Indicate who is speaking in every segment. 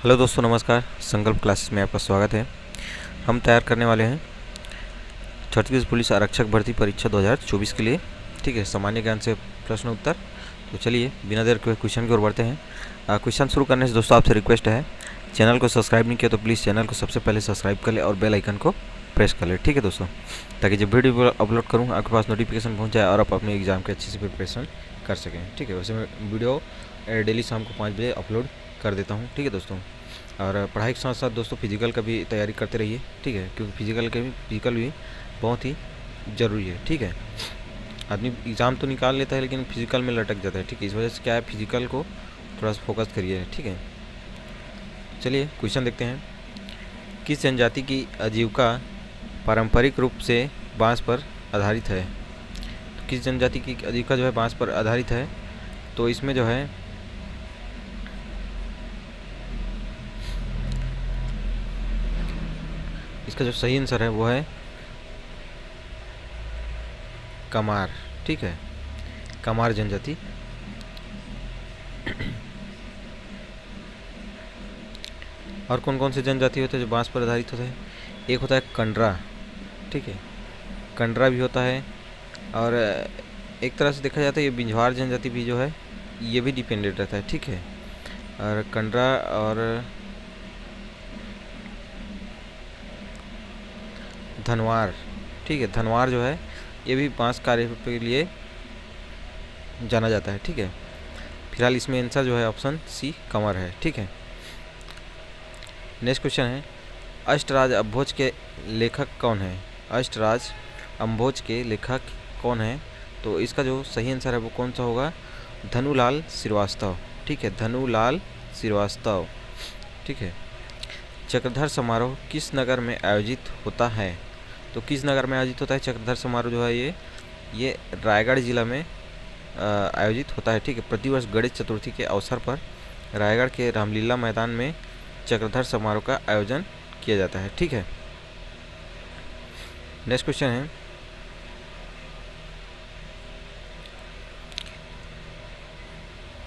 Speaker 1: Hello दोस्तों, नमस्कार। संकल्प क्लासेस में आपका स्वागत है। हम तैयार करने वाले हैं छत्तीसगढ़ पुलिस आरक्षक भर्ती परीक्षा 2024 के लिए। ठीक है, सामान्य ज्ञान से प्रश्न उत्तर। तो चलिए बिना देर के क्वेश्चन की ओर बढ़ते हैं। क्वेश्चन शुरू करने से दोस्तों आपसे रिक्वेस्ट है, चैनल को सब्सक्राइब नहीं किया तो प्लीज़ चैनल को सबसे पहले सब्सक्राइब कर ले और बेल आइकन को प्रेस कर ले। ठीक है दोस्तों, ताकि जब वीडियो अपलोड करूँ आपके पास नोटिफिकेशन पहुँच जाए और आप अपने एग्ज़ाम के अच्छे से प्रिपरेशन कर सकें। ठीक है, वैसे मैं वीडियो डेली शाम को 5 बजे अपलोड कर देता हूँ। ठीक है दोस्तों, और पढ़ाई के साथ साथ दोस्तों फिजिकल का भी तैयारी करते रहिए। ठीक है, क्योंकि फिजिकल भी बहुत ही ज़रूरी है। ठीक है, आदमी एग्ज़ाम तो निकाल लेता है लेकिन फिजिकल में लटक जाता है। ठीक है, इस वजह से क्या है, फिजिकल को थोड़ा सा फोकस करिए। ठीक है, चलिए क्वेश्चन देखते हैं। किस जनजाति की आजीविका पारंपरिक रूप से बांस पर आधारित है? तो किस जनजाति की आजीविका जो है बांस पर आधारित है? तो इसमें जो है इसका जो सही आंसर है वो है कमार। ठीक है, कमार जनजाति। और कौन कौन से जनजाति होते हैं जो बांस पर आधारित होते हैं? एक होता है कंडरा। ठीक है, कंडरा भी होता है, और एक तरह से देखा जाता है ये बिंझवार जनजाति भी जो है ये भी डिपेंडेंट रहता है। ठीक है, और कंडरा और धनवार। ठीक है, धनवार जो है ये भी बांस कार्य के लिए जाना जाता है। ठीक है, फिलहाल इसमें आंसर जो है ऑप्शन सी कंवर है। ठीक है, नेक्स्ट क्वेश्चन है, अष्टराज अम्भोज के लेखक कौन है? अष्टराज अम्भोज के लेखक कौन है? तो इसका जो सही आंसर है वो कौन सा होगा? धनुलाल श्रीवास्तव। ठीक है, धनुलाल श्रीवास्तव। ठीक है, चक्रधर समारोह किस नगर में आयोजित होता है? तो किस नगर में आयोजित होता है चक्रधर समारोह जो है ये रायगढ़ जिला में आयोजित होता है। ठीक है, प्रतिवर्ष गणेश चतुर्थी के अवसर पर रायगढ़ के रामलीला मैदान में चक्रधर समारोह का आयोजन किया जाता है। ठीक है, नेक्स्ट क्वेश्चन है,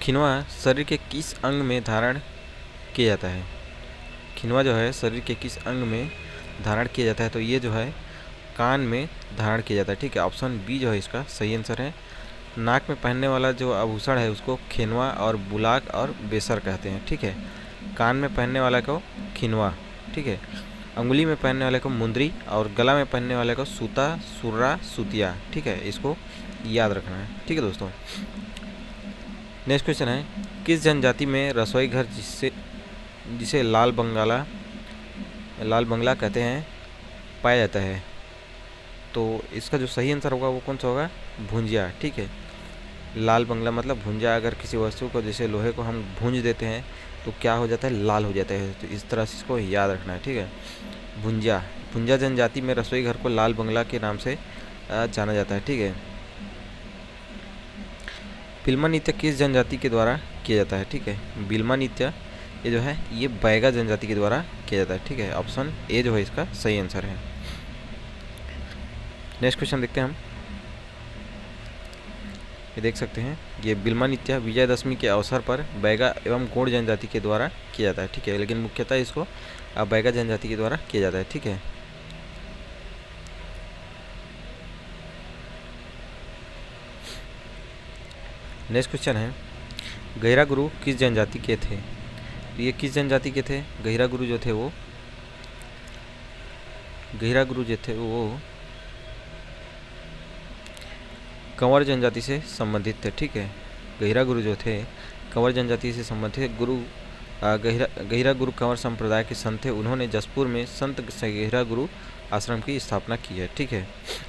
Speaker 1: खिनवा शरीर के किस अंग में धारण किया जाता है? खिनवा जो है शरीर के किस अंग में धारण किया जाता है? तो ये जो है कान में धारण किया जाता है। ठीक है, ऑप्शन बी जो है इसका सही आंसर है। नाक में पहनने वाला जो आभूषण है उसको खिनवा और बुलाक और बेसर कहते हैं। ठीक है, कान में पहनने वाला को खिनवा। ठीक है, अंगुली में पहनने वाले को मुंदरी और गला में पहनने वाले को सूता, सुर्रा, सुतिया। ठीक है, इसको याद रखना है। ठीक है दोस्तों, नेक्स्ट क्वेश्चन है, किस जनजाति में रसोई घर जिसे लाल बंगला कहते हैं पाया जाता है? तो इसका जो सही आंसर होगा वो कौन सा होगा? भुंजिया। ठीक है, लाल बंगला मतलब भुंजा। अगर किसी वस्तु को जैसे लोहे को हम भूंज देते हैं तो क्या हो जाता है? लाल हो जाता है। तो इस तरह से इसको याद रखना है। ठीक है, भुंजा जनजाति में रसोई घर को लाल बंगला के नाम से जाना जाता है। ठीक है, बिल्मा नृत्य किस जनजाति के द्वारा किया जाता है? ठीक है, बिल्मा नृत्य ये जो है ये बैगा जनजाति के द्वारा किया जाता है। ठीक है, ऑप्शन ए जो है इसका सही आंसर है। नेक्स्ट क्वेश्चन देखते हैं हम। ये देख सकते हैं, ये बिल्मा नृत्य विजयदशमी के अवसर पर बैगा एवं गोंड जनजाति के द्वारा किया जाता है। ठीक है, लेकिन मुख्यतः इसको बैगा जनजाति के द्वारा किया जाता है। ठीक है, नेक्स्ट क्वेश्चन है, गहिरा गुरु किस जनजाति के थे? तो ये किस जनजाति के थे? गहिरा गुरु जो थे वो कंवर जनजाति से संबंधित थे। ठीक है, गहिरा गुरु जो थे कंवर जनजाति से संबंधित गुरु गहिरा गुरु कंवर संप्रदाय के संत थे। उन्होंने जसपुर में संत गहिरा गुरु आश्रम की स्थापना की है। ठीक है,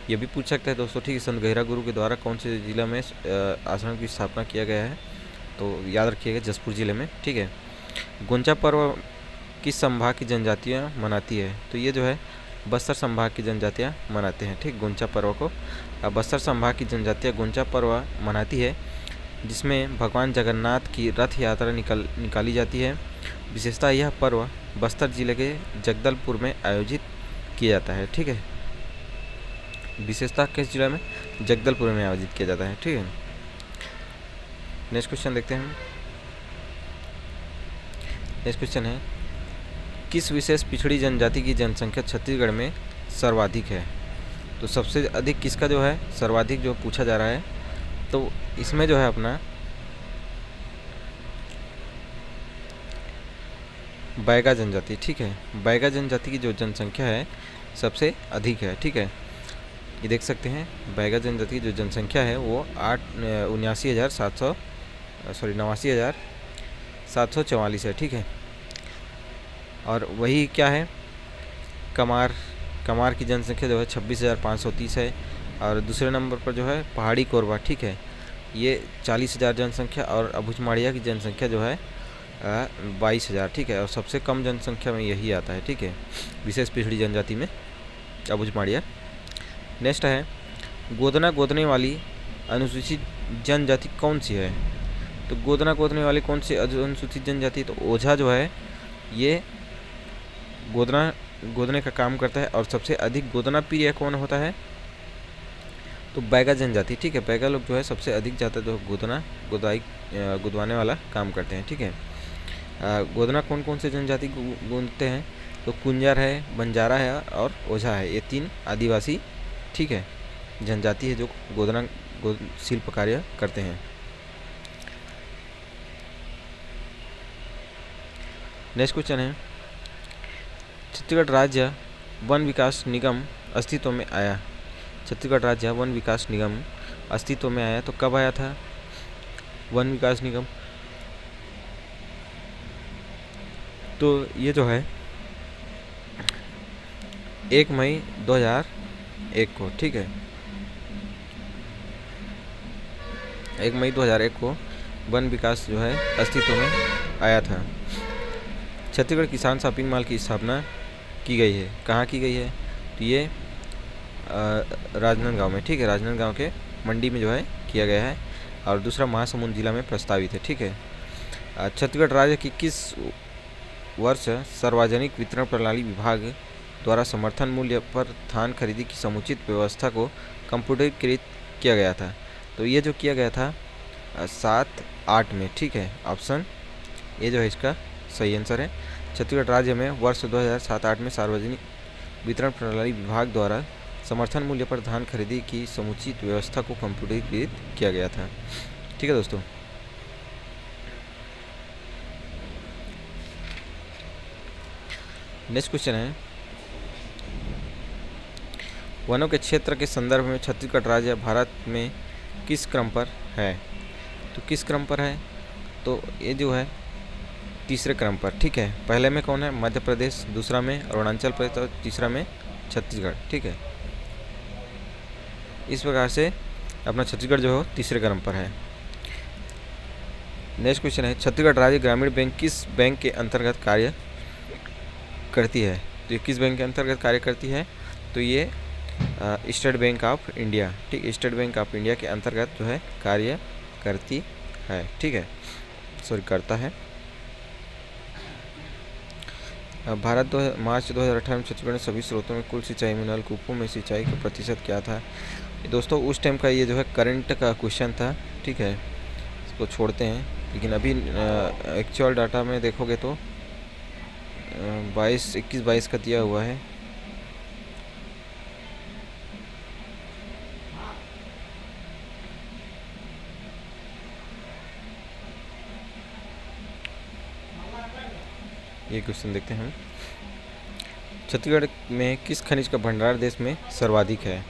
Speaker 1: ये भी पूछ सकते हैं दोस्तों। ठीक है, संत गहिरा गुरु के द्वारा कौन से जिला में आश्रम की स्थापना किया गया है? तो याद रखिएगा जसपुर जिले में। ठीक है, गोंचा पर्व किस संभाग की जनजातियाँ मनाती है? तो ये जो है बस्तर संभाग की जनजातियाँ मनाते हैं। ठीक, गोंचा पर्व को बस्तर संभाग की जनजातियाँ गोंचा पर्व मनाती है, जिसमें भगवान जगन्नाथ की रथ यात्रा निकाली जाती है। विशेषतः यह पर्व बस्तर जिले के जगदलपुर में आयोजित किया जाता है। ठीक है, विशेषतः किस जिला में? जगदलपुर में आयोजित किया जाता है। ठीक है, नेक्स्ट क्वेश्चन देखते हैं। नेक्स्ट क्वेश्चन है, किस विशेष पिछड़ी जनजाति की जनसंख्या छत्तीसगढ़ में सर्वाधिक है? तो सबसे अधिक किसका जो है सर्वाधिक जो पूछा जा रहा है, तो इसमें जो है अपना बैगा जनजाति, ठीक है, बैगा जनजाति की जो जनसंख्या है सबसे अधिक है, ठीक है। ये देख सकते हैं बैगा जनजाति की जो जनसंख्या है वो 89,744 है, ठीक है। और वही क्या है, कमार की जनसंख्या जो है 26,530 है। और दूसरे नंबर पर जो है पहाड़ी कोरबा, ठीक है, ये 40,000 जनसंख्या। और अबूझमाड़िया की जनसंख्या जो है 22,000, ठीक है। और सबसे कम जनसंख्या में यही आता है, ठीक है, विशेष पिछड़ी जनजाति में अबूझमाड़िया। नेक्स्ट है गोदने वाली अनुसूचित जनजाति कौन सी है? तो गोदने वाली कौन सी अनुसूचित जनजाति? तो ओझा जो है ये गोदने का काम करता है। और सबसे अधिक गोदना प्रिय कौन होता है? तो बैगा जनजाति, ठीक है। बैगा लोग जो है सबसे अधिक ज़्यादा जो गुदवाने वाला काम करते हैं, ठीक है। गोदना कौन कौन से जनजाति गूंथते हैं? तो कुंजर है, बंजारा है और ओझा है। ये 3 आदिवासी, ठीक है, जनजाति है जो शिल्प कार्य करते हैं। नेक्स्ट क्वेश्चन है छत्तीसगढ़ राज्य वन विकास निगम अस्तित्व में आया। छत्तीसगढ़ राज्य वन विकास निगम अस्तित्व में आया तो कब आया था वन विकास निगम? तो ये जो है 1 मई 2001 को, ठीक है, 1 मई 2001 को वन विकास जो है अस्तित्व में आया था। छत्तीसगढ़ किसान शॉपिंग मॉल की स्थापना की गई है। कहाँ की गई है? तो ये राजनांदगांव में, ठीक है, राजनांदगांव के मंडी में जो है किया गया है। और दूसरा महासमुंद जिला में प्रस्तावित है, ठीक है। छत्तीसगढ़ राज्य की किस वर्ष सार्वजनिक वितरण प्रणाली विभाग द्वारा समर्थन मूल्य पर धान खरीदी की समुचित व्यवस्था को कंप्यूटरीकृत किया गया था? तो ये जो किया गया था 7-8 में, ठीक है, ऑप्शन ये जो है इसका सही आंसर है। छत्तीसगढ़ राज्य में वर्ष 2007-8 में सार्वजनिक वितरण प्रणाली विभाग द्वारा समर्थन मूल्य पर धान खरीदी की समुचित व्यवस्था को कंप्यूटरीकृत किया गया था, ठीक है दोस्तों। नेक्स्ट क्वेश्चन है वनों के क्षेत्र के संदर्भ में छत्तीसगढ़ राज्य भारत में किस क्रम पर है? तो किस क्रम पर है? तो ये जो है तीसरे क्रम पर, ठीक है। पहले में कौन है? मध्य प्रदेश, दूसरा में अरुणाचल प्रदेश और तीसरा में छत्तीसगढ़, ठीक है। इस प्रकार से अपना छत्तीसगढ़ जो है तीसरे क्रम पर है। नेक्स्ट क्वेश्चन है छत्तीसगढ़ राज्य ग्रामीण बैंक किस बैंक के अंतर्गत कार्य करती है? तो ये किस बैंक के अंतर्गत कार्य करती है? तो ये स्टेट बैंक ऑफ इंडिया, ठीक, स्टेट बैंक ऑफ इंडिया के अंतर्गत जो है कार्य करती है, ठीक है, सॉरी करता है। भारत मार्च 2018 में छत्तीसगढ़ में सभी स्रोतों में कुल सिंचाई में नलकूपों में सिंचाई का प्रतिशत क्या था? दोस्तों उस टाइम का ये जो है करंट का क्वेश्चन था, ठीक है, इसको छोड़ते हैं। लेकिन अभी एक्चुअल डाटा में देखोगे तो 21-22 का दिया हुआ है। ये क्वेश्चन देखते हैं छत्तीसगढ़ में किस खनिज का भंडार देश में सर्वाधिक है?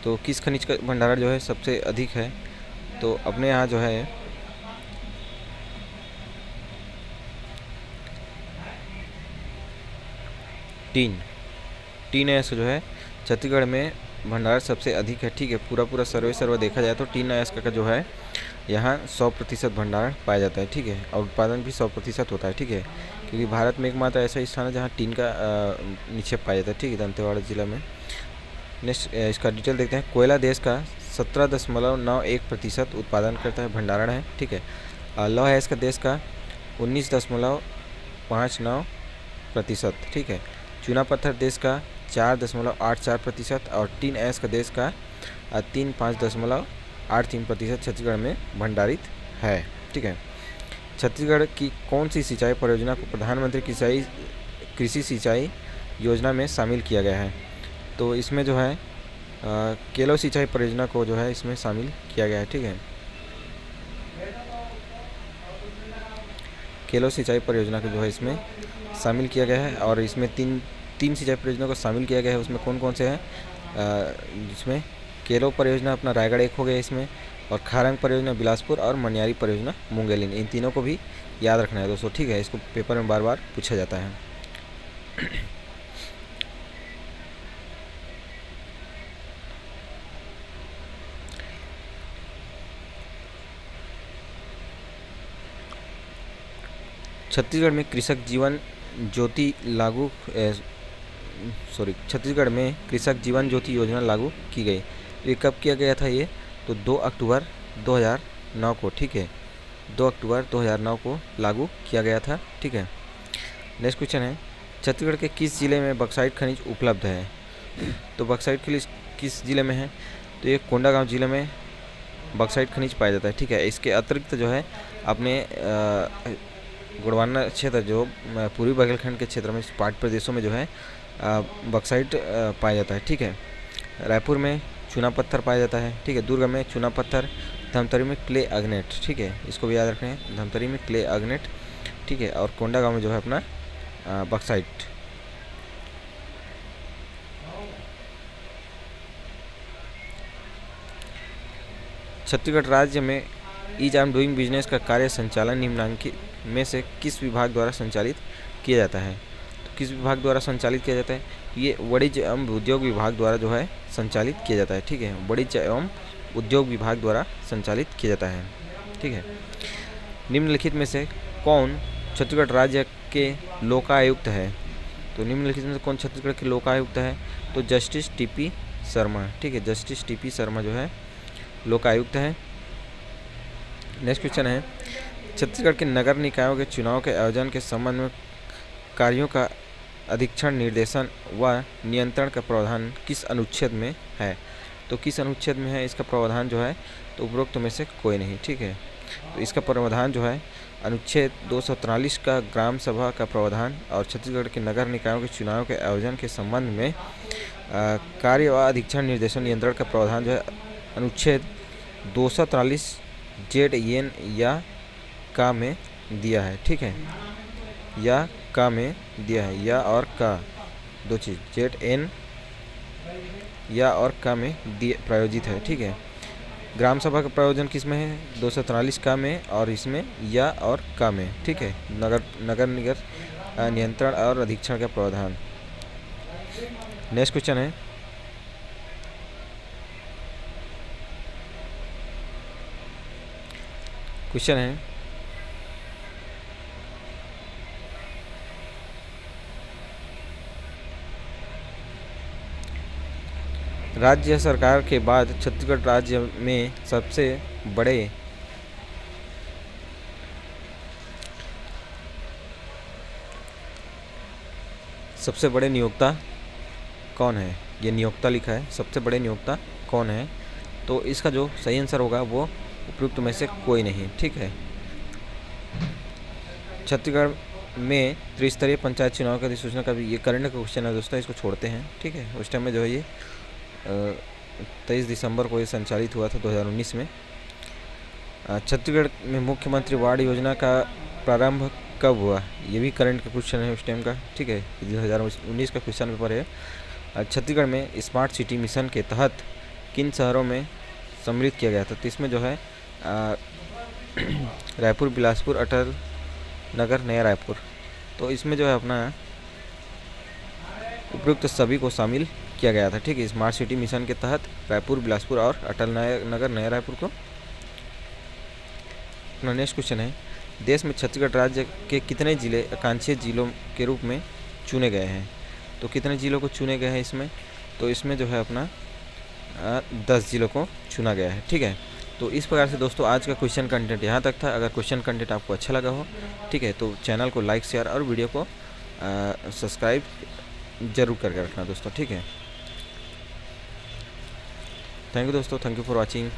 Speaker 1: तो किस खनिज का भंडार जो है सबसे अधिक है? तो अपने यहाँ जो है टीन अयस्क जो है छत्तीसगढ़ में भंडार सबसे अधिक है, ठीक है। पूरा सर्वे देखा जाए तो टीन अयस्क का जो है यहाँ 100% भंडारण पाया जाता है, ठीक है। और उत्पादन भी 100% होता है, ठीक है, क्योंकि भारत में एकमात्र ऐसा स्थान है जहाँ टीन का निक्षेप पाया जाता है, ठीक है, दंतेवाड़ा जिला में। नेक्स्ट इसका डिटेल देखते हैं। कोयला देश का 17.91% उत्पादन करता है, भंडारण है, ठीक है। लौह अयस्क देश का 19.59%, ठीक है। चूना पत्थर देश का 4.84% और टीन अयस्क देश का 5.83% छत्तीसगढ़ में भंडारित है, ठीक है। छत्तीसगढ़ की कौन सी सिंचाई परियोजना को प्रधानमंत्री कृषि सिंचाई योजना में शामिल किया गया है। तो इसमें जो है केलो सिंचाई परियोजना को जो है इसमें शामिल किया गया है। ठीक है, केलो सिंचाई परियोजना को जो है इसमें शामिल किया गया है। और इसमें तीन सिंचाई परियोजना को शामिल किया गया है। उसमें कौन कौन से हैं? जिसमें केलो परियोजना अपना रायगढ़ एक हो गया इसमें, और खारंग परियोजना बिलासपुर, और मनियारी परियोजना मुंगेलिन। इन तीनों को भी याद रखना है दोस्तों। ठीक है, इसको पेपर में बार बार पूछा जाता है। छत्तीसगढ़ में कृषक जीवन ज्योति छत्तीसगढ़ में कृषक जीवन ज्योति योजना लागू की गई। तो ये कब किया गया था? ये तो 2 अक्टूबर 2009 को। ठीक है, 2 अक्टूबर 2009 को लागू किया गया था। ठीक है, नेक्स्ट क्वेश्चन है, छत्तीसगढ़ के किस जिले में बक्साइट खनिज उपलब्ध है? तो बक्साइट खनिज किस जिले में है? तो ये कोंडागांव जिले में बक्साइट खनिज पाया जाता है। ठीक है, इसके अतिरिक्त जो है अपने गोंडवाना क्षेत्र जो पूर्वी बघेलखंड के क्षेत्र में पहाड़ी प्रदेशों में जो है बक्साइट पाया जाता है। ठीक है, रायपुर में चूना पत्थर पाया जाता है। ठीक है, दुर्ग में चूना पत्थर, धमतरी में क्ले अग्नेट। ठीक है, इसको भी याद रखना है, धमतरी में क्ले अग्नेट। ठीक है, और कोंडागांव में जो है अपना बक्साइट। छत्तीसगढ़ राज्य में ईज ऑफ डूइंग बिजनेस का कार्य संचालन निम्नलिखित में से किस विभाग द्वारा संचालित किया जाता है? तो किस विभाग द्वारा संचालित किया जाता है? ये वाणिज्य एवं उद्योग विभाग द्वारा जो है संचालित किया जाता है। ठीक है, वाणिज्य एवं उद्योग विभाग द्वारा संचालित किया जाता है। ठीक है, निम्नलिखित में से कौन छत्तीसगढ़ राज्य के लोकायुक्त है? तो निम्नलिखित में से कौन छत्तीसगढ़ के लोकायुक्त है? तो जस्टिस टीपी शर्मा। ठीक है, जस्टिस टीपी शर्मा जो है लोकायुक्त है। नेक्स्ट क्वेश्चन है, छत्तीसगढ़ के नगर निकायों के चुनाव के आयोजन के संबंध में कार्यों का अधीक्षण, निर्देशन व नियंत्रण का प्रावधान किस अनुच्छेद में है? तो किस अनुच्छेद में है इसका प्रावधान जो है? तो उपरोक्त में से कोई नहीं। ठीक है, तो इसका प्रावधान जो है अनुच्छेद 243 का ग्राम सभा का प्रावधान, और छत्तीसगढ़ के नगर निकायों के चुनाव के आयोजन के संबंध में कार्य व अधीक्षण, निर्देशन, नियंत्रण का प्रावधान जो है अनुच्छेद 243 जेड एन या का में दिया है। ठीक है, या का में दिया है, या और का दो चीज़, जेड एन या और का में प्रायोजित है। ठीक है, ग्राम सभा का प्रायोजन किस में है? 243 का में, और इसमें या और का में। ठीक है, नगर निगम नियंत्रण और अधीक्षण का प्रावधान। नेक्स्ट क्वेश्चन है, राज्य सरकार के बाद छत्तीसगढ़ राज्य में सबसे बड़े नियोक्ता कौन है? ये नियोक्ता लिखा है, सबसे बड़े नियोक्ता कौन है? तो इसका जो सही आंसर होगा वो उपयुक्त में से कोई नहीं। ठीक है, छत्तीसगढ़ में त्रिस्तरीय पंचायत चुनाव की अधिसूचना का भी, ये करंट का क्वेश्चन है दोस्तों, इसको छोड़ते हैं। ठीक है, उस टाइम में जो है ये 23 दिसंबर को ये संचालित हुआ था 2019 में। छत्तीसगढ़ में मुख्यमंत्री वार्ड योजना का प्रारंभ कब हुआ? ये भी करंट का क्वेश्चन है उस टाइम का। ठीक है, 2019 का क्वेश्चन पेपर है। छत्तीसगढ़ में स्मार्ट सिटी मिशन के तहत किन शहरों में सम्मिलित किया गया था? तो इसमें जो है रायपुर, बिलासपुर, अटल नगर, नया रायपुर। तो इसमें जो है अपना उपयुक्त सभी को शामिल किया गया था। ठीक है, स्मार्ट सिटी मिशन के तहत रायपुर, बिलासपुर और अटल नगर, नया रायपुर को। अपना नेक्स्ट क्वेश्चन है, देश में छत्तीसगढ़ राज्य के कितने जिले आकांक्षी जिलों के रूप में चुने गए हैं? तो कितने जिलों को चुने गए हैं इसमें? तो इसमें जो है अपना 10 जिलों को चुना गया है। ठीक है, तो इस प्रकार से दोस्तों आज का क्वेश्चन कंटेंट यहाँ तक था। अगर क्वेश्चन कंटेंट आपको अच्छा लगा हो, ठीक है, तो चैनल को लाइक, शेयर और वीडियो को सब्सक्राइब जरूर करके रखना दोस्तों। ठीक है, थैंक यू दोस्तों, थैंक यू फॉर वॉचिंग।